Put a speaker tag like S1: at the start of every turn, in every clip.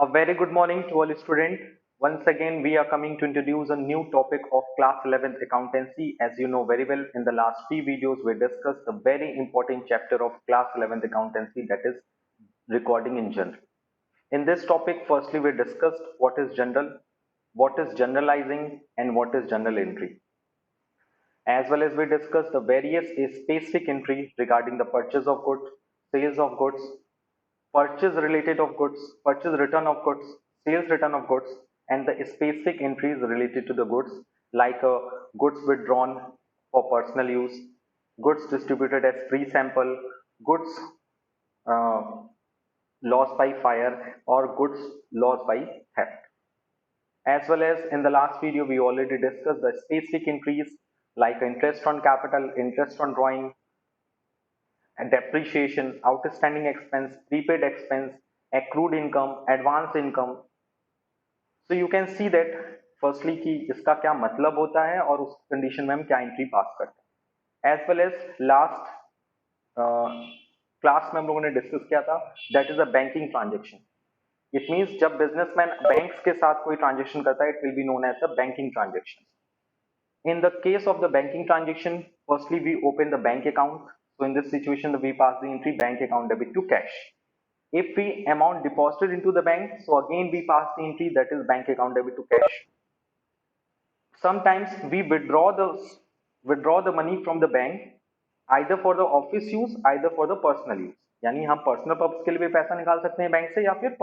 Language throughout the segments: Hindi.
S1: A very good morning to all students. Once again, we are coming to introduce a new topic of class 11th accountancy. As you know very well, in the last three videos, we discussed a very important chapter of class 11th accountancy, that is recording in general. In this topic, firstly, we discussed what is general, what is generalizing, and what is journal entry. As well as we discussed the various specific entry regarding the purchase of goods, sales of goods, purchase related of goods, purchase return of goods, sales return of goods, and the specific entries related to the goods like goods withdrawn for personal use, goods distributed as free sample, goods uh, lost by fire, or goods lost by theft. As well as in the last video, we already discussed the specific entries like interest on capital, interest on drawing, and depreciation, outstanding expense, prepaid expense, accrued income, advance income. So you can see that firstly कि इसका क्या मतलब होता है और उस कंडीशन में हम क्या एंट्री पास करते हैं. As well as last class में हम लोगों ने डिस्कस किया था that is a banking transaction. It means जब बिजनेसमैन बैंक्स के साथ कोई ट्रांजेक्शन करता है it will be known as a banking transaction. In the case of the banking transaction, firstly we open the bank account. So in this situation, we pass the entry bank account debit to cash. If we amount deposited into the bank, so again we pass the entry that is bank account debit to cash. Sometimes we withdraw the money from the bank either for the office use, either for the personal use. यानी हम पर्सनल पर्पस के लिए भी पैसा निकाल सकते हैं बैंक से या फिर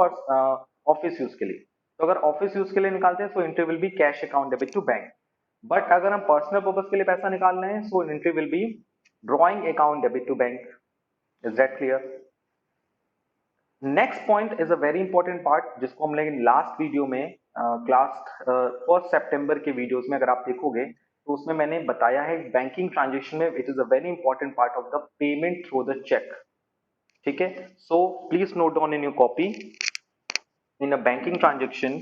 S1: ऑफिस यूज के लिए. तो अगर ऑफिस यूज के लिए निकालते हैं so entry will be cash account debit to bank. But अगर हम पर्सनल पर्पस के लिए पैसा निकाल रहे हैं so entry will be drawing account debit to bank. Is that clear? Next point is a very important part जिसको हम लोग लास्ट वीडियो में क्लास 1 सितंबर के वीडियोस में अगर आप देखोगे तो उसमें मैंने बताया है बैंकिंग ट्रांजेक्शन में it is a very important part of the payment through the cheque. ठीक है, so please note down in your copy. In a banking transaction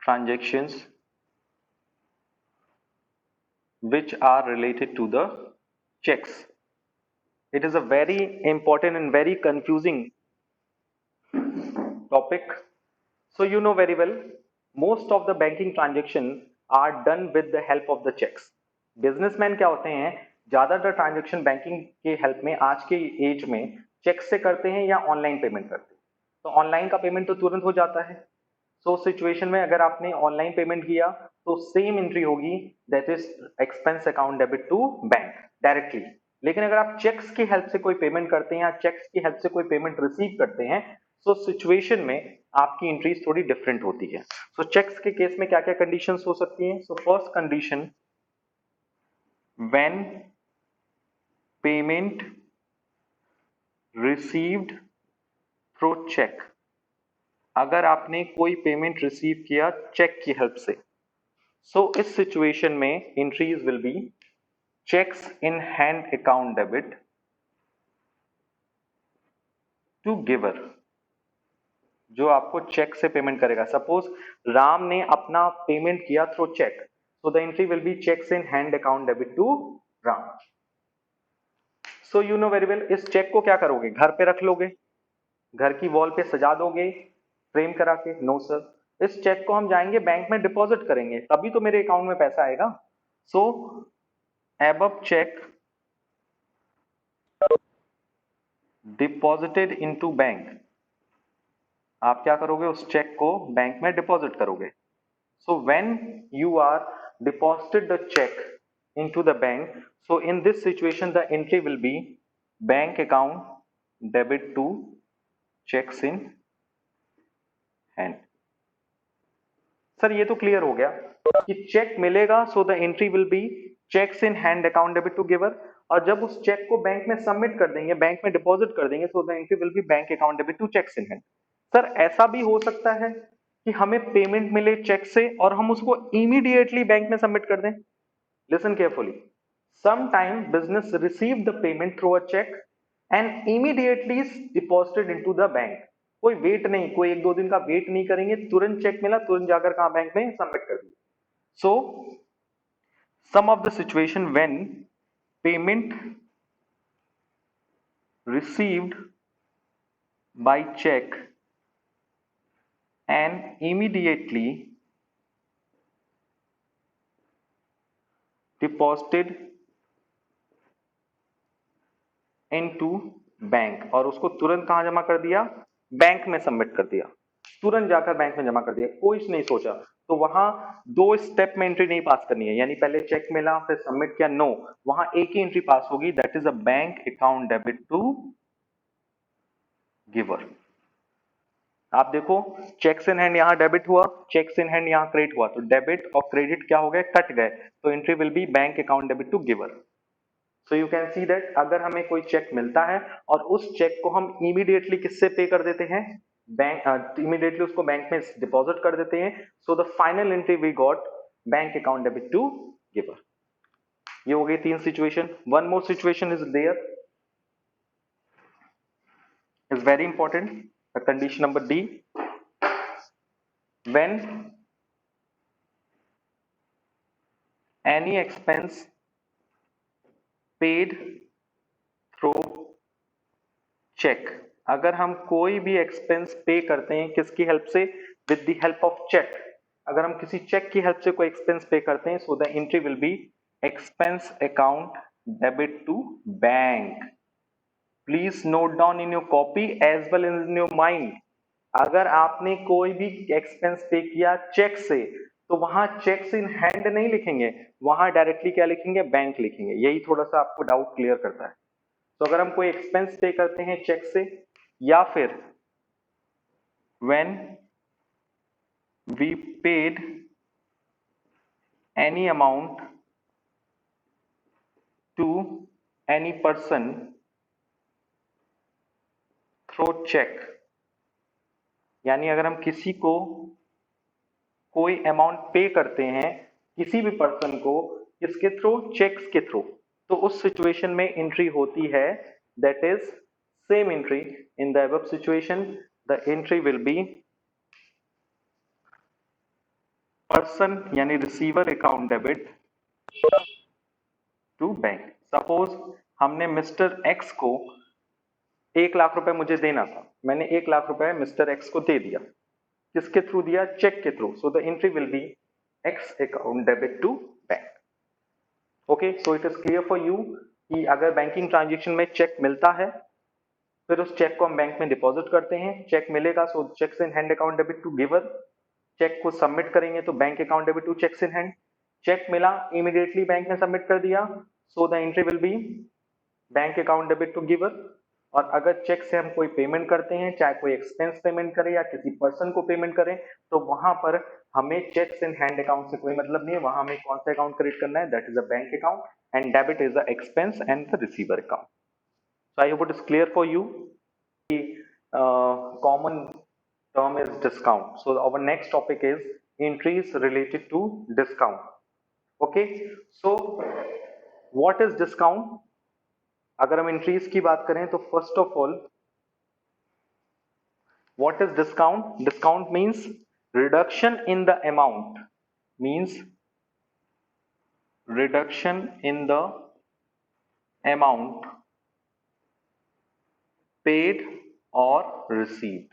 S1: transactions which are related to the checks. It is a very important and very confusing topic. So you know very well, most of the banking transaction are done with the help of the checks. Businessman क्या होते हैं, ज्यादातर ट्रांजेक्शन बैंकिंग के हेल्प में आज के एज में चेक से करते हैं या ऑनलाइन पेमेंट करते हैं. तो ऑनलाइन का पेमेंट तो तुरंत हो जाता है. सो सिचुएशन में अगर आपने ऑनलाइन पेमेंट किया तो सेम एंट्री होगी that is expense account debit to bank directly. लेकिन अगर आप चेक्स की हेल्प से कोई पेमेंट करते हैं या चेक्स की हेल्प से कोई पेमेंट रिसीव करते हैं तो सिचुएशन में आपकी एंट्रीज थोड़ी डिफरेंट होती है. सो चेक्स के केस में क्या क्या कंडीशंस हो सकती हैं. So first condition, when payment received through cheque. अगर आपने कोई पेमेंट रिसीव किया चेक की हेल्प से सो इस सिचुएशन में entries will be cheques in hand account debit to giver. जो आपको चेक से पेमेंट करेगा. सपोज राम ने अपना पेमेंट किया through cheque so the entry will be cheques in hand account debit to Ram. So you know very well, इस चेक को क्या करोगे, घर पे रख लोगे, घर की वॉल पे सजा दोगे फ्रेम करा के? नो सर, इस चेक को हम जाएंगे बैंक में डिपॉजिट करेंगे तभी तो मेरे अकाउंट में पैसा आएगा. सो above check deposited into bank. आप क्या करोगे, उस चेक को बैंक में डिपॉजिट करोगे. So when you are deposited the cheque into the bank so in this situation the entry will be bank account debit to cheques in hand. Sir ये तो क्लियर हो गया कि चेक मिलेगा so the entry will be cheques in hand account debit to giver. और जब उस चेक को बैंक में सबमिट कर देंगे, बैंक में डिपॉजिट कर देंगे so the entry will be bank account debit to cheques in hand. Sir ऐसा भी हो सकता है कि हमें पेमेंट मिले चेक से और हम उसको इमीडिएटली बैंक में सबमिट कर दें. Listen carefully, sometime business receive the payment through a check and immediately is deposited into the bank. कोई वेट नहीं, कोई एक दो दिन का वेट नहीं करेंगे, तुरंत चेक मिला तुरंत जाकर कहा बैंक में सबमिट कर दिया. So some of the situation when payment received by check and immediately deposited into bank, और उसको तुरंत कहां जमा कर दिया, बैंक में सबमिट कर दिया, तुरंत जाकर बैंक में जमा कर दिया, कोई नहीं सोचा। तो वहां दो स्टेप में एंट्री नहीं पास करनी है, यानी पहले चेक मिला फिर सबमिट किया, नो, वहां एक ही एंट्री पास होगी, that is a bank account debit to giver. आप देखो, चेक्स इन हैंड यहां डेबिट हुआ, चेक्स इन हैंड यहां क्रेडिट हुआ, तो डेबिट और क्रेडिट क्या हो गए, कट गए, तो entry will be bank account debit to giver. So you can see that अगर हमें कोई चेक मिलता है और उस चेक को हम इमीडिएटली किससे पे कर देते हैं, बैंक, इमीडिएटली उसको बैंक में डिपॉजिट कर देते हैं, so the final entry we got bank account debit to giver. ये हो गई तीन situation. One more situation is there, is very important, condition number D, when any expense paid through check, अगर हम कोई भी एक्सपेंस पे करते हैं किसकी हेल्प से, with the help of cheque, अगर हम किसी चेक की हेल्प से कोई एक्सपेंस पे करते हैं, so the entry will be expense account debit to bank. Please note down in your copy as well in your mind, अगर आपने कोई भी एक्सपेंस पे किया चेक से, तो वहां चेक्स इन हैंड नहीं लिखेंगे, वहां डायरेक्टली क्या लिखेंगे, बैंक लिखेंगे। यही थोड़ा सा आपको डाउट क्लियर करता है। तो अगर हम कोई एक्सपेंस पे करते हैं चेक से, या फिर when we paid any amount to any person through check, यानी अगर हम किसी को कोई अमाउंट पे करते हैं, किसी भी पर्सन को, किसके थ्रू, चेक्स के थ्रू, तो उस सिचुएशन में एंट्री होती है, that is same entry in the above situation, the entry will be person यानी receiver account debit to bank. Suppose हमने मिस्टर एक्स को 1 लाख रुपए मुझे देना था, मैंने 1 लाख रुपए मिस्टर एक्स को दे दिया, किसके थ्रू दिया, चेक के through, so the entry will be ex account debit to bank. Okay, so it is clear for you कि अगर बैंकिंग ट्रांजेक्शन में चेक मिलता है, फिर उस चेक को हम बैंक में डिपॉजिट करते हैं, चेक मिलेगा so cheques in hand account debit to giver, cheque को सबमिट करेंगे तो bank account debit to cheques in hand, cheque मिला इमीडिएटली बैंक में सबमिट कर दिया, so the entry will be bank account debit to giver. और अगर चेक से हम कोई पेमेंट करते हैं, चाहे कोई एक्सपेंस पेमेंट करें या किसी पर्सन को पेमेंट करें, तो वहां पर हमें चेक्स इन हैंड अकाउंट से कोई मतलब नहीं है, वहां हमें कौन सा अकाउंट क्रिएट करना है, that is a bank account, and debit is the expense and the receiver account. So I hope it is clear for you कि common term is discount. So our next topic is entries related to discount. Okay, so what is discount? अगर हम एंट्रीज की बात करें तो first of all, what is discount? Discount means reduction in the amount, means reduction in the amount paid or received।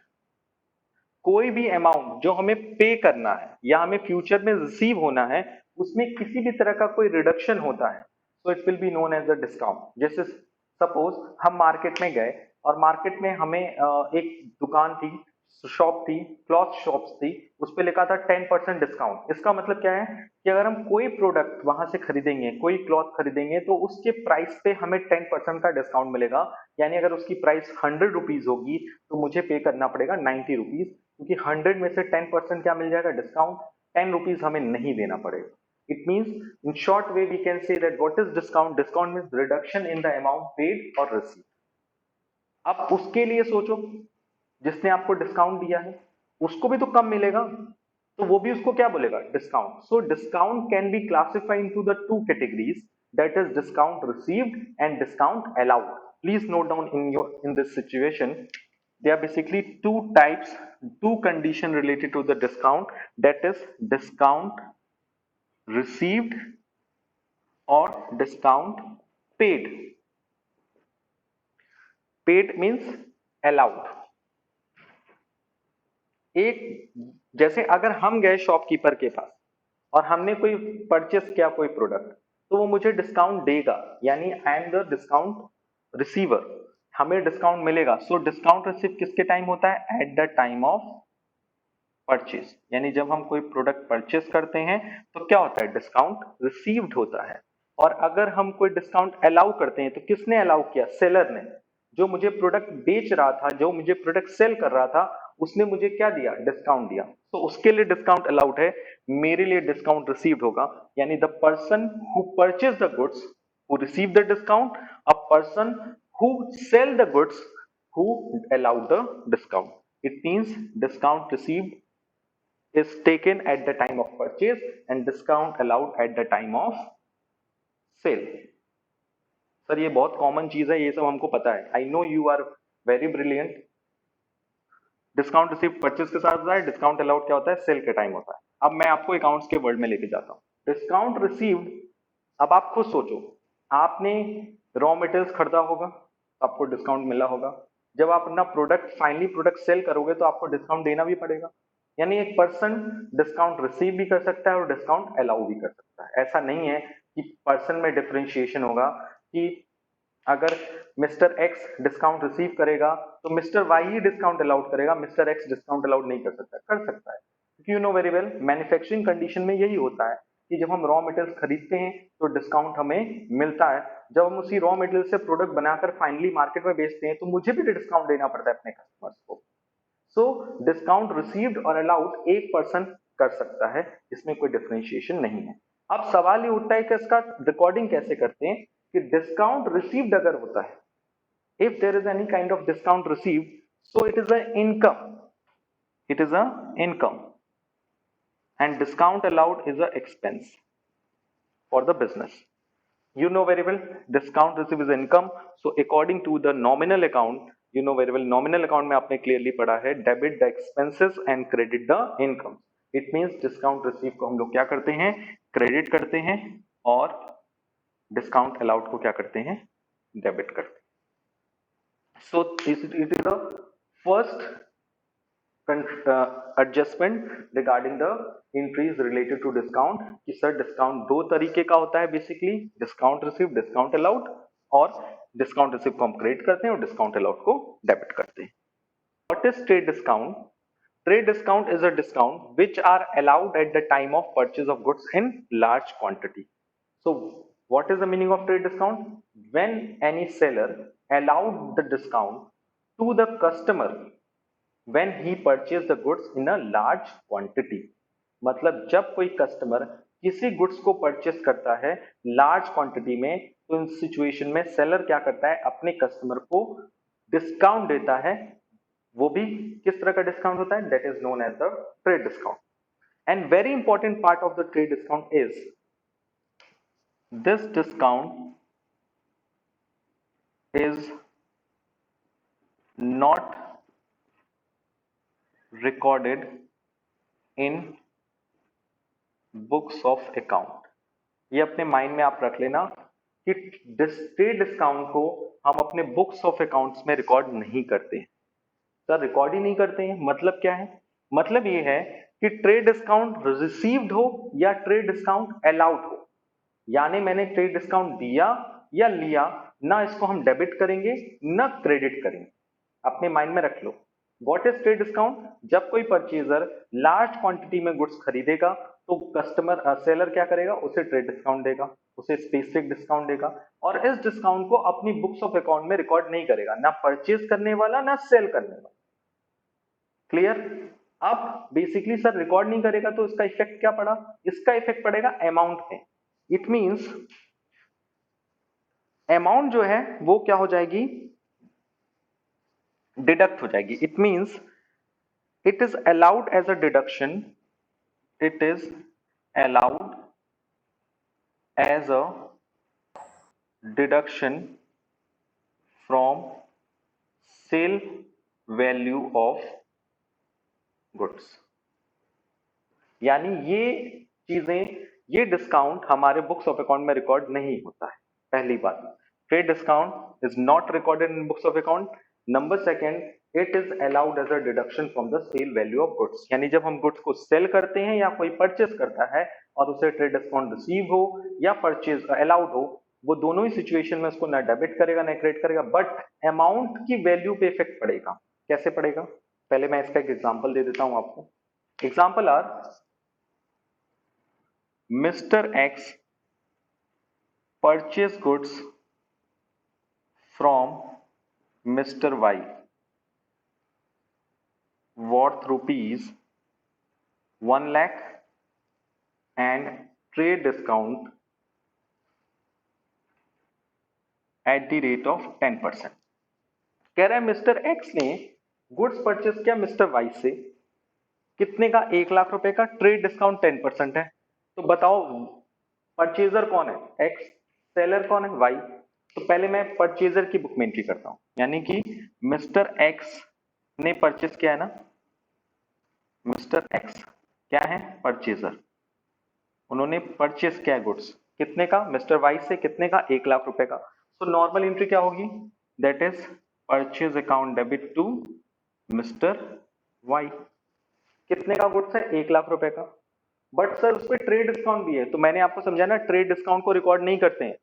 S1: कोई भी अमाउंट जो हमें पे करना है या हमें फ्यूचर में रिसीव होना है, उसमें किसी भी तरह का कोई रिडक्शन होता है, so it will be known as a discount. जैसे सपोज हम मार्केट में गए और मार्केट में हमें एक दुकान थी, शॉप थी, क्लॉथ शॉप्स थी, उस पर लिखा था 10% डिस्काउंट। इसका मतलब क्या है कि अगर हम कोई प्रोडक्ट वहां से खरीदेंगे, कोई क्लॉथ खरीदेंगे, तो उसके प्राइस पे हमें 10% का डिस्काउंट मिलेगा। यानी अगर उसकी प्राइस 100 रुपीज होगी तो मुझे पे करना पड़ेगा 90 रुपीज, क्योंकि 100 में से 10% क्या मिल जाएगा, डिस्काउंट, 10 रुपीज हमें नहीं देना पड़ेगा। It means in short way we can say that what is discount, discount means reduction in the amount paid और रिसीव्ड। अब उसके लिए सोचो, जिसने आपको डिस्काउंट दिया है उसको भी तो कम मिलेगा, तो वो भी उसको क्या बोलेगा, discount. So discount can be classified into the two categories, that is discount received and discount allowed. Please note down in this situation, there are basically two types, two condition related to the discount, that is discount received or discount paid। Paid means allowed, एक जैसे अगर हम गए शॉपकीपर के पास और हमने कोई परचेस किया कोई प्रोडक्ट, तो वो मुझे डिस्काउंट देगा, यानी I am the discount receiver, हमें डिस्काउंट मिलेगा। सो डिस्काउंट रिसीव किसके टाइम होता है? At the time of purchase, यानी जब हम कोई प्रोडक्ट परचेस करते हैं तो क्या होता है? डिस्काउंट रिसीव्ड होता है। और अगर हम कोई डिस्काउंट अलाउ करते हैं तो किसने अलाउ किया? सेलर ने। जो मुझे प्रोडक्ट बेच रहा था, जो मुझे प्रोडक्ट सेल कर रहा था, उसने मुझे क्या दिया? डिस्काउंट दिया। तो उसके लिए डिस्काउंट अलाउड है, मेरे लिए डिस्काउंट रिसीव्ड होगा। यानी the person who purchase the goods who receive the discount, a person who sell the goods who allowed the discount. It means discount received is taken at the time of purchase and discount allowed at the time of sale. Sir ये बहुत कॉमन चीज है, ये सब हमको पता है। I know you are very brilliant. Discount receive purchase के साथ होता है, डिस्काउंट अलाउड क्या होता है? सेल के टाइम होता है। अब मैं आपको अकाउंट्स के वर्ड में लेके जाता हूँ। डिस्काउंट रिसीव्ड, अब आप खुद सोचो, आपने रॉ मटेरियल्स खरीदा होगा, आपको डिस्काउंट मिला होगा। जब आप अपना प्रोडक्ट फाइनली प्रोडक्ट सेल करोगे तो आपको डिस्काउंट देना भी पड़ेगा। यानी एक पर्सन डिस्काउंट रिसीव भी कर सकता है और डिस्काउंट अलाउ भी कर सकता है। ऐसा नहीं है कि पर्सन में डिफरेंशिएशन होगा कि अगर मिस्टर एक्स डिस्काउंट रिसीव करेगा तो mister why he discount allowed करेगा, मिस्टर एक्स डिस्काउंट अलाउड नहीं कर सकता। कर सकता है, क्योंकि you know very well manufacturing condition में यही होता है कि जब हम रॉ मटेरियल्स खरीदते हैं तो डिस्काउंट हमें मिलता है। जब हम उसी रॉ मटेरियल से प्रोडक्ट बनाकर फाइनली मार्केट में बेचते हैं तो मुझे भी डिस्काउंट देना पड़ता है अपने कस्टमर्स को। सो डिस्काउंट रिसीव्ड और अलाउड एक पर्सन कर सकता है, इसमें कोई डिफरेंशिएशन नहीं है। अब सवाल ये उठता है कि इसका रिकॉर्डिंग कैसे करते हैं कि डिस्काउंट रिसीव्ड अगर होता है, if there is any kind of discount received, so it is a income, it is a income, and discount allowed is a expense for the business. You know very well discount received is income, so according to the nominal account, you know very well nominal account में आपने clearly पढ़ा है debit the expenses and credit the income. It means discount received को हम लोग क्या करते हैं? credit करते हैं, और discount allowed को क्या करते हैं? debit करते हैं. So it is the first adjustment regarding the increase related to discount कि सर डिस्काउंट दो तरीके का होता है basically, discount receive, discount allowed, और डिस्काउंट रिसीव को हम क्रेडिट करते हैं और डिस्काउंट अलाउड को डेबिट करते हैं। What is trade discount? Trade discount is a discount which are allowed at the time of purchase of goods in large quantity. So what is the meaning of trade discount? When any seller allowed the discount to the customer when he purchased the goods in a large quantity. मतलब जब कोई कस्टमर किसी गुड्स को परचेस करता है लार्ज क्वांटिटी में, तो इस सिचुएशन में सेलर क्या करता है? अपने कस्टमर को डिस्काउंट देता है। वो भी किस तरह का डिस्काउंट होता है? That is known as the trade discount. And very important part of the trade discount is this discount is not recorded in books of account. ये अपने माइंड में आप रख लेना कि ट्रेड डिस्काउंट को हम अपने बुक्स ऑफ अकाउंट्स में रिकॉर्ड नहीं करते हैं। सर रिकॉर्ड ही नहीं करते हैं, मतलब क्या है? मतलब ये है कि ट्रेड डिस्काउंट रिसीव्ड हो या ट्रेड डिस्काउंट अलाउड हो, यानी मैंने ट्रेड डिस्काउंट दिया या लिया, ना इसको हम डेबिट करेंगे ना क्रेडिट करेंगे। अपने माइंड में रख लो। What is trade discount? जब कोई परचेजर लार्ज क्वांटिटी में गुड्स खरीदेगा तो कस्टमर सेलर क्या करेगा? उसे ट्रेड डिस्काउंट देगा, उसे स्पेसिफिक डिस्काउंट देगा, और इस डिस्काउंट को अपनी बुक्स ऑफ अकाउंट में रिकॉर्ड नहीं करेगा, ना परचेज करने वाला ना सेल करने वाला। क्लियर? अब बेसिकली सर रिकॉर्ड नहीं करेगा तो इसका इफेक्ट क्या पड़ा? इसका इफेक्ट पड़ेगा अमाउंट पे। इट मींस अमाउंट जो है वो क्या हो जाएगी? डिडक्ट हो जाएगी। It means it is allowed as a deduction, it is allowed as a deduction from sale value of goods. यानी ये चीजें, ये डिस्काउंट हमारे बुक्स ऑफ अकाउंट में रिकॉर्ड नहीं होता है। पहली बात, trade discount is not recorded in books of account. Number second, it is allowed as a deduction from the sale value of goods. यानी जब हम गुड्स को सेल करते हैं या कोई परचेज करता है और उसे ट्रेड डिस्काउंट रिसीव हो या परचेज अलाउड हो, वो दोनों ही सिचुएशन में उसको ना डेबिट करेगा ना क्रेडिट करेगा, बट अमाउंट की वैल्यू पे इफेक्ट पड़ेगा। कैसे पड़ेगा, पहले मैं इसका एक एग्जांपल दे देता हूं आपको। Example are mister X purchase goods from mister Y worth rupees 1 lakh and trade discount at the rate of 10%। कह रहा है मिस्टर एक्स ने गुड्स परचेस किया मिस्टर वाई से, कितने का, 1 लाख रुपए का, ट्रेड डिस्काउंट 10% है। तो बताओ परचेजर कौन है, एक्स, सेलर कौन है, वाई। तो पहले मैं परचेजर की बुक में एंट्री करता हूं, यानी कि मिस्टर एक्स ने परचेस किया है ना, मिस्टर एक्स क्या है, परचेजर, उन्होंने परचेस किया है गुड्स, कितने का, मिस्टर वाई से, कितने का, 1 लाख रुपए का। सो नॉर्मल एंट्री क्या होगी, that is purchase account debit to mister Y. कितने का गुड्स है, 1 लाख रुपए का। बट सर उस पर ट्रेड डिस्काउंट भी है, तो मैंने आपको समझाया ना, ट्रेड डिस्काउंट को रिकॉर्ड नहीं करते हैं,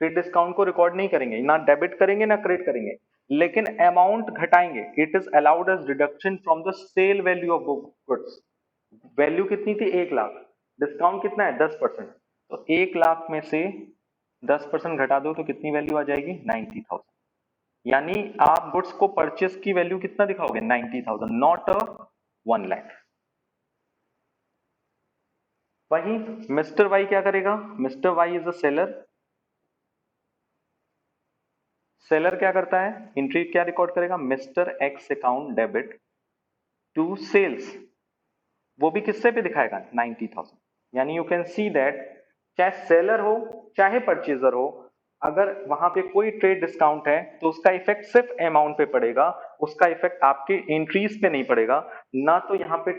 S1: ट्रेड डिस्काउंट को रिकॉर्ड नहीं करेंगे, ना डेबिट करेंगे ना क्रेडिट करेंगे, लेकिन अमाउंट घटाएंगे। It is allowed as deduction from the sale value of goods. Value कितनी थी, 1 लाख, डिस्काउंट कितना है, 10%। तो 1 लाख में से 10% घटा दो तो कितनी वैल्यू आ जाएगी, 90,000। यानी आप गुड्स को परचेस की वैल्यू कितना दिखाओगे, 90,000, नॉट अ 1 लाख। वही मिस्टर वाई क्या करेगा, mister Y is a seller. Seller क्या करता है, एंट्री क्या रिकॉर्ड करेगा, mister X account debit to sales, वो भी किससे पे दिखाएगा, 90,000। यानी यू कैन सी दैट चाहे सेलर हो चाहे परचेजर हो, अगर वहां पे कोई ट्रेड डिस्काउंट है तो उसका इफेक्ट सिर्फ अमाउंट पे पड़ेगा, उसका इफेक्ट आपके एंट्रीज पे नहीं पड़ेगा ना। तो यहाँ पे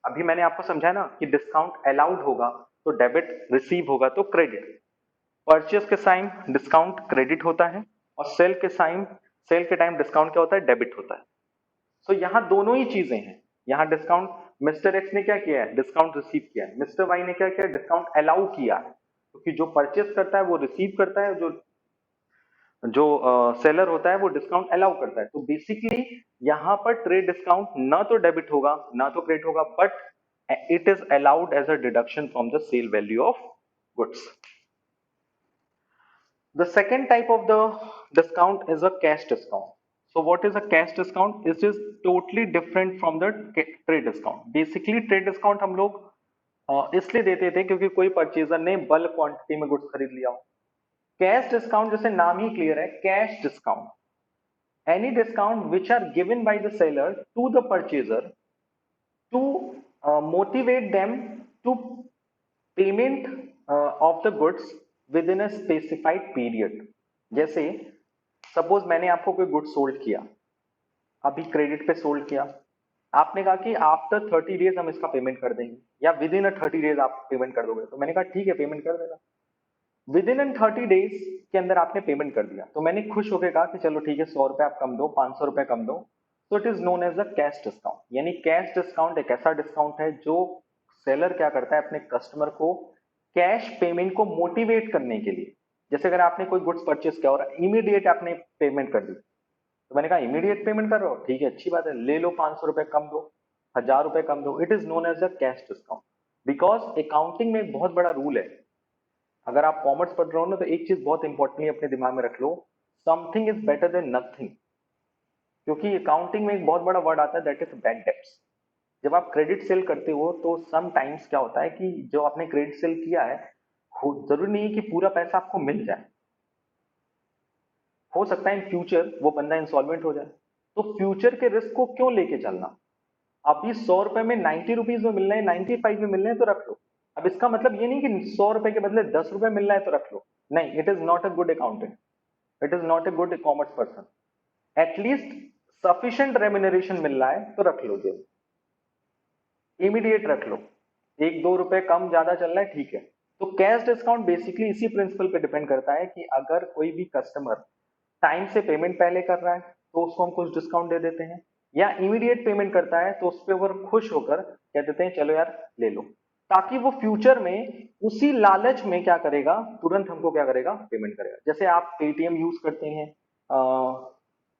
S1: अभी मैंने आपको समझाया ना कि डिस्काउंट अलाउड होगा तो डेबिट, रिसीव होगा तो क्रेडिट। परचेज के टाइम डिस्काउंट क्रेडिट होता है और सेल के टाइम डिस्काउंट क्या होता है, डेबिट होता है। सो यहाँ दोनों ही चीजें हैं। यहाँ डिस्काउंट मिस्टर एक्स ने क्या किया है, डिस्काउंट रिसीव किया है, मिस्टर वाई ने क्या किया, डिस्काउंट अलाउ किया है, क्योंकि जो परचेस करता है वो रिसीव करता है, जो जो सेलर होता है वो डिस्काउंट अलाउ करता है। तो बेसिकली यहाँ पर ट्रेड डिस्काउंट ना तो डेबिट होगा ना तो क्रेडिट होगा, but it is allowed as a deduction from the sale value of goods. The second type of the discount is a cash discount. So what is a cash discount? It is totally different from the trade discount. Basically trade discount हम लोग इसलिए देते थे क्योंकि कोई परचेजर ने बल्क क्वांटिटी में गुड्स खरीद लिया हो। कैश डिस्काउंट जैसे नाम ही क्लियर है, cash discount, any discount which are given by the seller to the purchaser to motivate them to payment of the goods within a specified period. जैसे सपोज मैंने आपको कोई गुड सोल्ड किया, अभी क्रेडिट पे सोल्ड किया, आपने कहा कि आफ्टर 30 डेज हम इसका पेमेंट कर देंगे या विद इन अ 30 डेज आप पेमेंट कर दोगे। तो मैंने कहा ठीक है पेमेंट कर देना। विद इन 30 डेज के अंदर आपने पेमेंट कर दिया, तो मैंने खुश होकर कहा कि चलो ठीक है 100 रुपए आप कम दो, 500 रुपए कम दो। तो it is known as a cash discount. यानी कैश डिस्काउंट एक ऐसा डिस्काउंट है जो सेलर क्या करता है, अपने कस्टमर को कैश पेमेंट को मोटिवेट करने के लिए। जैसे अगर आपने कोई गुड्स परचेस किया और इमीडिएट आपने पेमेंट कर दी, तो मैंने कहा इमीडिएट पेमेंट कर रहे हो, ठीक है अच्छी बात है, ले लो 500 रुपए कम दो, 1000 रुपए कम दो। It is known as a cash discount. Because accounting में एक बहुत बड़ा रूल है, अगर आप कॉमर्स पढ़ रहे हो ना तो एक चीज बहुत इंपॉर्टेंटली अपने दिमाग में रख लो, something is better than nothing. क्योंकि अकाउंटिंग में एक बहुत बड़ा वर्ड आता है दैट इज बैड डेब्ट्स। जब आप क्रेडिट सेल करते हो तो सम टाइम्स क्या होता है कि जो आपने क्रेडिट सेल किया है, जरूरी नहीं है कि पूरा पैसा आपको मिल जाए, हो सकता है इन फ्यूचर वो बंदा इंसॉल्वेंट हो जाए। तो फ्यूचर के रिस्क को क्यों लेके चलना। अभी 100 रुपए में 90 रुपीज में मिल रहे हैं, 95 में मिल रहे हैं तो रख लो। अब इसका मतलब ये नहीं कि 100 रुपए के बदले 10 रुपए मिल रहा है तो रख लो, नहीं, it is not a good accounting, it is not a good commerce person. At least sufficient remuneration मिल रहा है तो रख लो, जेब इमीडिएट रख लो, 1-2 रुपए कम ज्यादा चल रहा है ठीक है। तो कैश डिस्काउंट बेसिकली इसी प्रिंसिपल पे डिपेंड करता है कि अगर कोई भी कस्टमर टाइम से पेमेंट पहले कर रहा है तो उसको हम कुछ डिस्काउंट दे देते हैं, या इमीडिएट पेमेंट करता है तो उस पर वो खुश होकर कह देते हैं चलो यार ले लो, ताकि वो फ्यूचर में उसी लालच में क्या करेगा, तुरंत हमको क्या करेगा, पेमेंट करेगा। जैसे आप पेटीएम यूज करते हैं,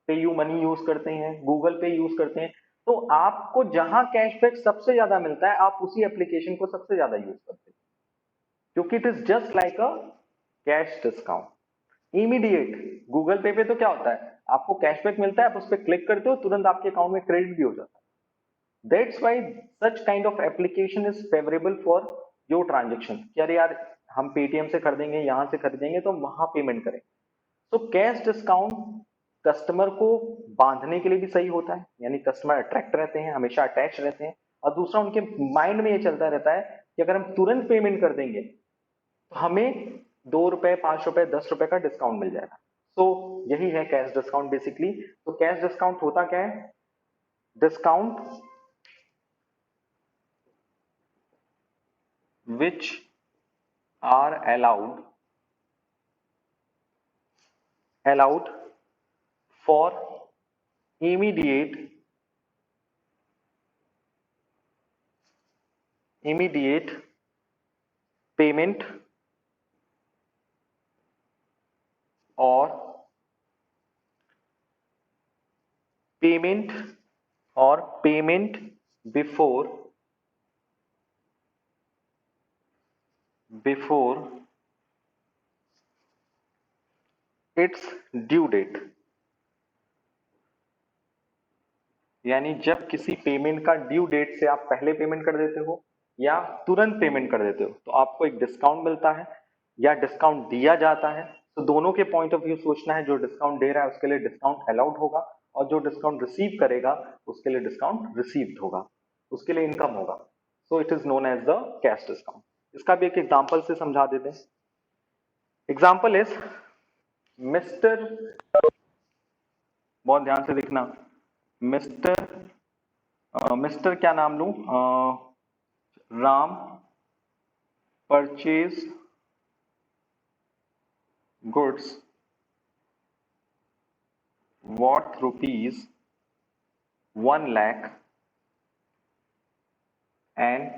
S1: पे यू मनी यूज करते हैं, गूगल पे यूज करते हैं, तो आपको जहां कैशबैक सबसे ज्यादा मिलता है आप उसी एप्लीकेशन को सबसे ज्यादा यूज करते हैं, क्योंकि it is just like a cash discount immediate. Google पे पे तो क्या होता है, आपको कैशबैक मिलता है, आप उस पर क्लिक करते हो, तुरंत आपके अकाउंट में क्रेडिट भी हो जाता है। That's why such kind of application is favourable for your transaction, कि अरे यार हम पेटीएम से खरीदेंगे, यहां से खरीदेंगे, तो वहां पेमेंट करें। तो कैश डिस्काउंट कस्टमर को बांधने के लिए भी सही होता है, यानी कस्टमर अट्रैक्ट रहते हैं, हमेशा अटैच रहते हैं, और दूसरा उनके माइंड में ये चलता रहता है कि अगर हम तुरंत पेमेंट कर देंगे तो हमें 2 रुपए, 5 रुपए, 10 रुपए का डिस्काउंट मिल जाएगा। तो यही है कैश डिस्काउंट बेसिकली। तो कैश डिस्काउंट होता क्या है, discount which are allowed for immediate payment or payment payment before its due date। यानी जब किसी पेमेंट का ड्यू डेट से आप पहले पेमेंट कर देते हो या तुरंत पेमेंट कर देते हो तो आपको एक डिस्काउंट मिलता है या डिस्काउंट दिया जाता है। तो दोनों के पॉइंट ऑफ व्यू सोचना है, जो डिस्काउंट दे रहा है उसके लिए डिस्काउंट अलाउड होगा, और जो डिस्काउंट रिसीव करेगा उसके लिए डिस्काउंट रिसीव्ड होगा, उसके लिए इनकम होगा। So it is known as the cash discount. इसका भी एक एग्जाम्पल से समझा देते हैं। एग्जाम्पल इज मिस्टर, बहुत ध्यान से देखना, मिस्टर मिस्टर क्या नाम लूं, Ram purchase goods worth rupees 1 lakh and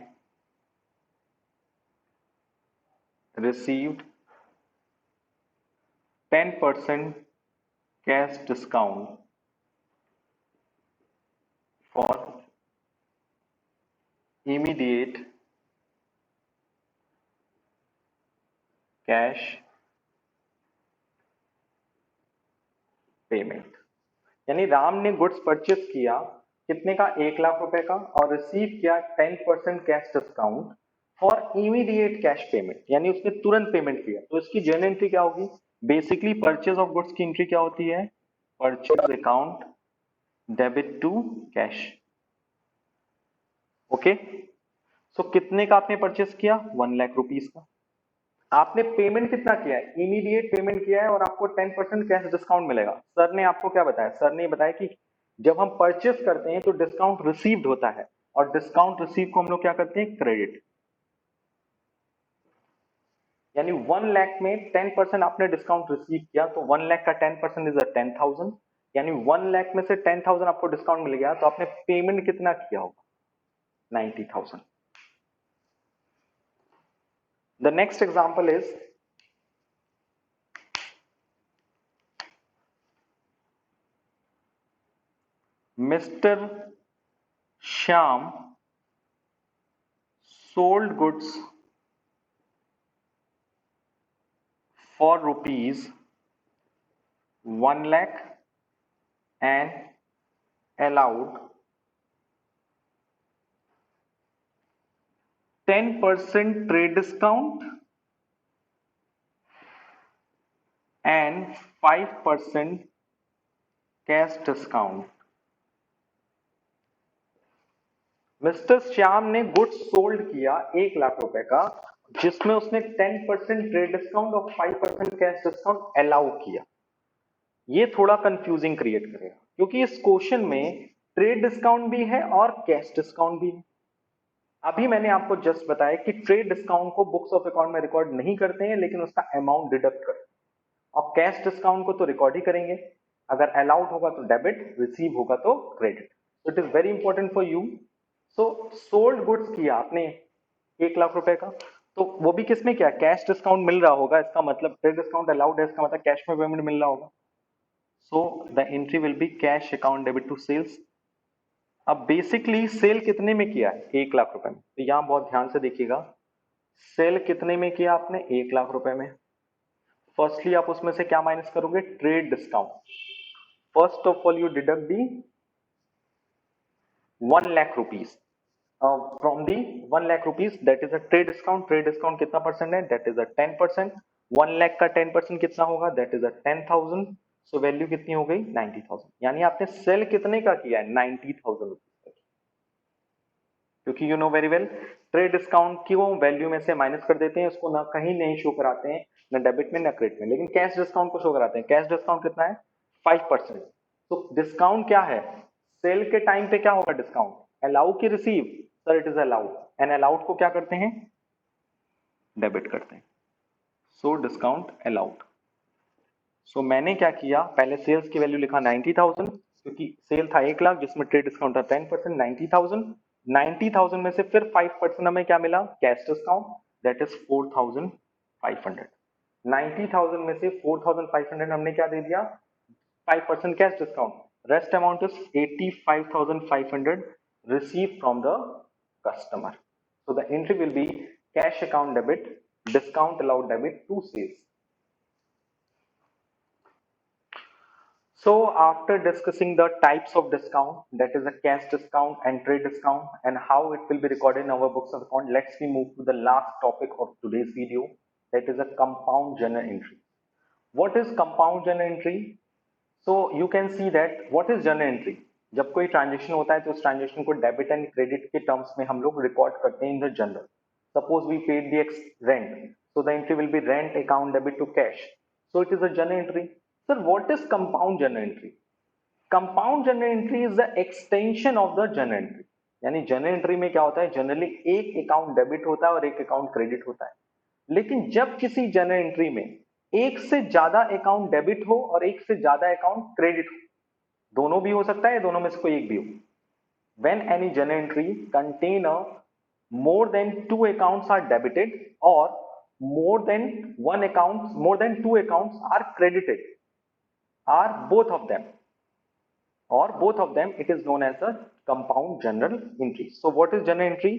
S1: received 10% cash discount for immediate cash payment. यानी राम ने गुड्स परचेस किया कितने का, 1 लाख रुपए का, और रिसीव किया 10% cash discount for immediate cash payment, यानी उसने तुरंत पेमेंट किया। तो इसकी जर्नल एंट्री क्या होगी, बेसिकली परचेज ऑफ गुड्स की एंट्री क्या होती है, purchase account debit to cash. Okay, so कितने का आपने परचेस किया, 1 लाख रुपीज का। आपने पेमेंट कितना किया है, इमीडिएट पेमेंट किया है, और आपको 10% कैश डिस्काउंट मिलेगा। सर ने आपको क्या बताया, सर ने बताया कि जब हम परचेस करते हैं तो डिस्काउंट रिसीव्ड होता है, और डिस्काउंट रिसीव को हम लोग क्या करते हैं, क्रेडिट। यानी 1 लाख में 10% आपने डिस्काउंट रिसीव किया, तो 1 लाख का 10% इज 10,000, यानी 1 लाख में से 10,000 आपको डिस्काउंट मिल गया, तो आपने पेमेंट कितना किया होगा, 90,000। The next example is Mr. Shyam sold goods for rupees 1 lakh and allowed 10% trade discount and 5% cash discount. Mister Shyam ने गुड्स सोल्ड किया 1 लाख रुपए का, जिसमें उसने 10% ट्रेड डिस्काउंट और 5% कैश डिस्काउंट अलाउ किया। ये थोड़ा कंफ्यूजिंग क्रिएट करेगा, क्योंकि इस क्वेश्चन में ट्रेड डिस्काउंट भी है और कैश डिस्काउंट भी है। अभी मैंने आपको जस्ट बताया कि ट्रेड डिस्काउंट को बुक्स ऑफ अकाउंट में रिकॉर्ड नहीं करते हैं, लेकिन उसका अमाउंट डिडक्ट करते हैं, और कैश डिस्काउंट को तो रिकॉर्ड ही करेंगे। अगर अलाउड होगा तो डेबिट, रिसीव होगा तो credit. So it is very important for you. So sold goods किया आपने 1,00,000 रुपए का, तो वो भी किसमें किया, कैश डिस्काउंट मिल रहा होगा, इसका मतलब ट्रेड डिस्काउंट अलाउड है, इसका मतलब कैश में पेमेंट मिल रहा होगा. So the entry will be cash account debit to sales. अब बेसिकली सेल कितने में किया है, 1,00,000 रुपए में. तो यहां बहुत ध्यान से देखिएगा, सेल कितने में किया आपने, 1,00,000 रुपए में. फर्स्टली आप उसमें से क्या माइनस करोगे, trade discount. First of all you deduct the 1,00,000 rupees from the 1,00,000 rupees, that is a trade discount. Trade discount कितना परसेंट है, दैट इज अ 10%. 1,00,000 का 10% कितना होगा, that is a 10,000. So value कितनी हो गई, 90,000. यानी आपने सेल कितने का किया है, 90,000 रुपीज का. क्योंकि you know very well, trade discount की वो वैल्यू में से माइनस कर देते हैं, उसको ना कहीं नहीं शो कराते हैं, ना डेबिट में ना क्रेडिट में, लेकिन कैश डिस्काउंट को शो कराते हैं. कैश डिस्काउंट कितना है, 5%. तो डिस्काउंट क्या है, सेल के टाइम पे क्या होगा डिस्काउंट, अलाउ की receive, sir it is allowed, and allowed को क्या करते हैं, डेबिट करते हैं. So discount allowed. सो मैंने क्या किया, पहले सेल्स की वैल्यू लिखा 90,000, क्योंकि सेल था 1,00,000 जिसमें ट्रेड डिस्काउंट था 10%, 90,000. 90,000 में से फिर 5% हमें क्या मिला, कैश डिस्काउंट, दैट इज 4,500. 90,000 में से 4,500 हमने क्या दे दिया, 5% cash discount. Rest amount is 85,500 received from the customer. So the entry will be cash account debit, discount allowed debit to sales. So after discussing the types of discount, that is a cash discount and trade discount, and how it will be recorded in our books of account, let's we move to the last topic of today's video, that is a compound journal entry. What is compound journal entry? So you can see that what is journal entry. जब कोई ट्रांजेक्शन होता है तो उस ट्रांजेक्शन को डेबिट एंड क्रेडिट के टर्म्स में हम लोग रिकॉर्ड करते हैं in the journal. Suppose we paid the rent, so the entry will be rent account debit to cash. So it is a journal entry. Sir what is compound journal entry? Compound journal entry is the extension of the journal entry. यानी जर्नल एंट्री में क्या होता है, जनरली एक अकाउंट डेबिट होता है और एक अकाउंट क्रेडिट होता है. लेकिन जब किसी जर्नल एंट्री में एक से ज्यादा अकाउंट डेबिट हो और एक से ज्यादा अकाउंट क्रेडिट हो, दोनों भी हो सकता है, दोनों में से कोई एक भी हो. When any journal entry contain a more than two accounts are debited or more than two accounts are credited, are both of them, it is known as a compound journal entry. So what is journal entry?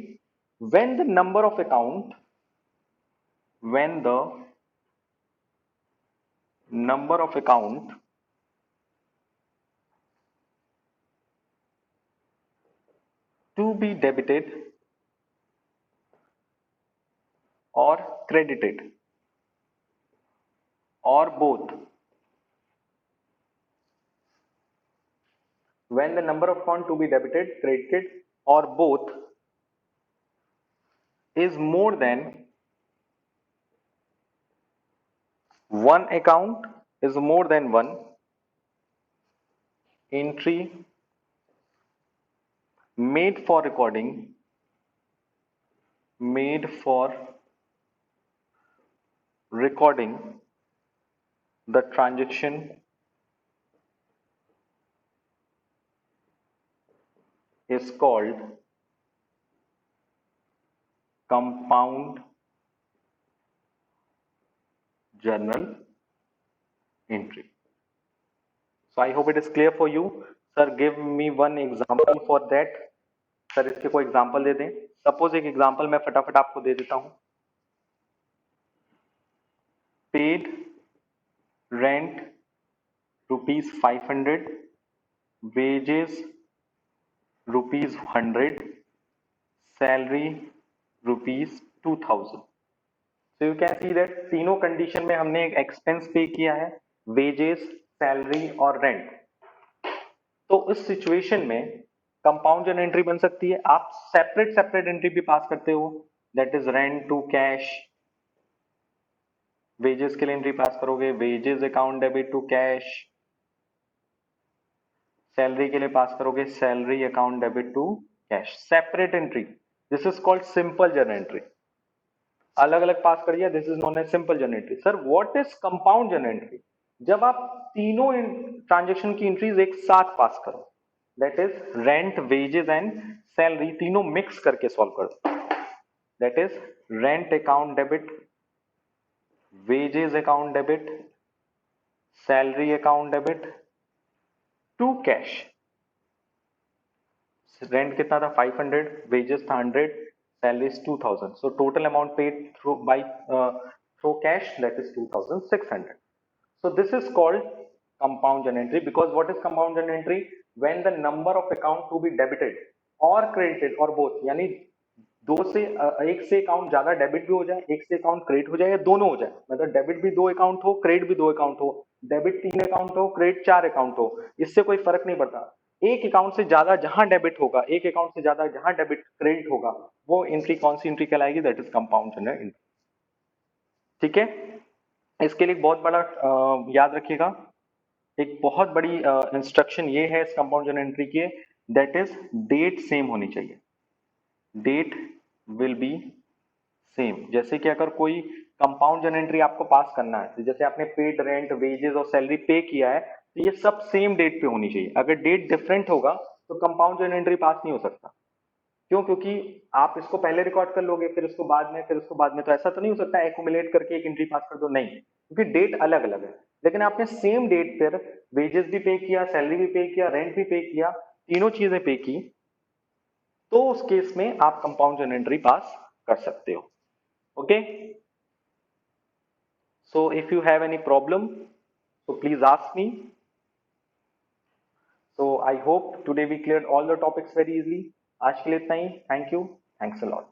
S1: When the number of account to be debited or credited or both, when the number of account to be debited, credited or both is more than one account, is more than one entry made for recording the transaction is called compound journal entry. So I hope it is clear for you. Sir, give me one example for that. Sir इसके कोई एग्जांपल दे दें. सपोज एक एग्जांपल मैं फटाफट आपको दे देता हूं. Paid rent ₹500, wages ₹100, salary ₹2,000. So you can see that तीनों कंडीशन में हमने एक एक्सपेंस पे किया है, वेजेस, सैलरी और रेंट. तो इस सिचुएशन में कंपाउंड जर्नल एंट्री बन सकती है. आप सेपरेट एंट्री भी पास करते हो, that is rent to cash. Wages के लिए एंट्री पास करोगे, wages account debit to cash. Salary के लिए पास करोगे, salary account debit to cash. Separate entry, this is called simple journal entry. अलग अलग पास करिए, this is known as simple journal entry. Sir what is compound journal entry? जब आप तीनों ट्रांजेक्शन की एंट्रीज एक साथ पास करो. That is rent, wages and salary, तीनों मिक्स करके सॉल्व कर दो। That is rent account debit, wages account debit, salary account debit to cash. Rent कितना था 500, वेजेस था 100, salary 2000, so total amount paid through by through cash that is 2600. So this is called compound journal entry, because what is compound journal entry? When the number of account to be debited or credited or both, यानी दो से एक से अकाउंट ज्यादा डेबिट भी हो जाए, एक से अकाउंट क्रेडिट हो जाए, या दोनों हो जाए, मतलब डेबिट भी दो अकाउंट हो, क्रेडिट भी दो अकाउंट हो, डेबिट 3 अकाउंट हो, क्रेडिट 4 अकाउंट हो, इससे कोई फर्क नहीं पड़ता। एक अकाउंट से ज्यादा जहां डेबिट होगा, एक अकाउंट से ज्यादा जहां डेबिट क्रेडिट होगा, वो एंट्री कौन सी एंट्री कहलाएगी? That is compound journal entry. ठीक है, इसके लिए बहुत बड़ा याद रखिएगा, एक बहुत बड़ी इंस्ट्रक्शन ये है इस कंपाउंड जर्नल एंट्री की, दैट इज डेट सेम होनी चाहिए। Date will be same. जैसे कि अगर कोई कंपाउंड जर्नल एंट्री आपको पास करना है, तो जैसे आपने पेड रेंट, वेजेस और सैलरी पे किया है, तो ये सब सेम डेट पे होनी चाहिए। अगर डेट डिफरेंट होगा तो कंपाउंड जर्नल एंट्री पास नहीं हो सकता। क्यों? क्योंकि आप इसको पहले रिकॉर्ड कर लोगे, फिर इसको बाद में, फिर उसको बाद में, तो ऐसा तो नहीं हो सकता एक्यूमुलेट करके एक एंट्री पास कर दो, नहीं, क्योंकि डेट अलग अलग है। लेकिन आपने सेम डेट पर वेजेस भी पे किया, सैलरी भी पे किया, रेंट भी पे किया, तीनों चीजें पे की, तो उस केस में आप कंपाउंड जर्नल एंट्री पास कर सकते हो। Okay, so if you have any problem so please ask me. So I hope today we cleared all the topics very easily. आज के लिए इतना ही, thank you, thanks a lot.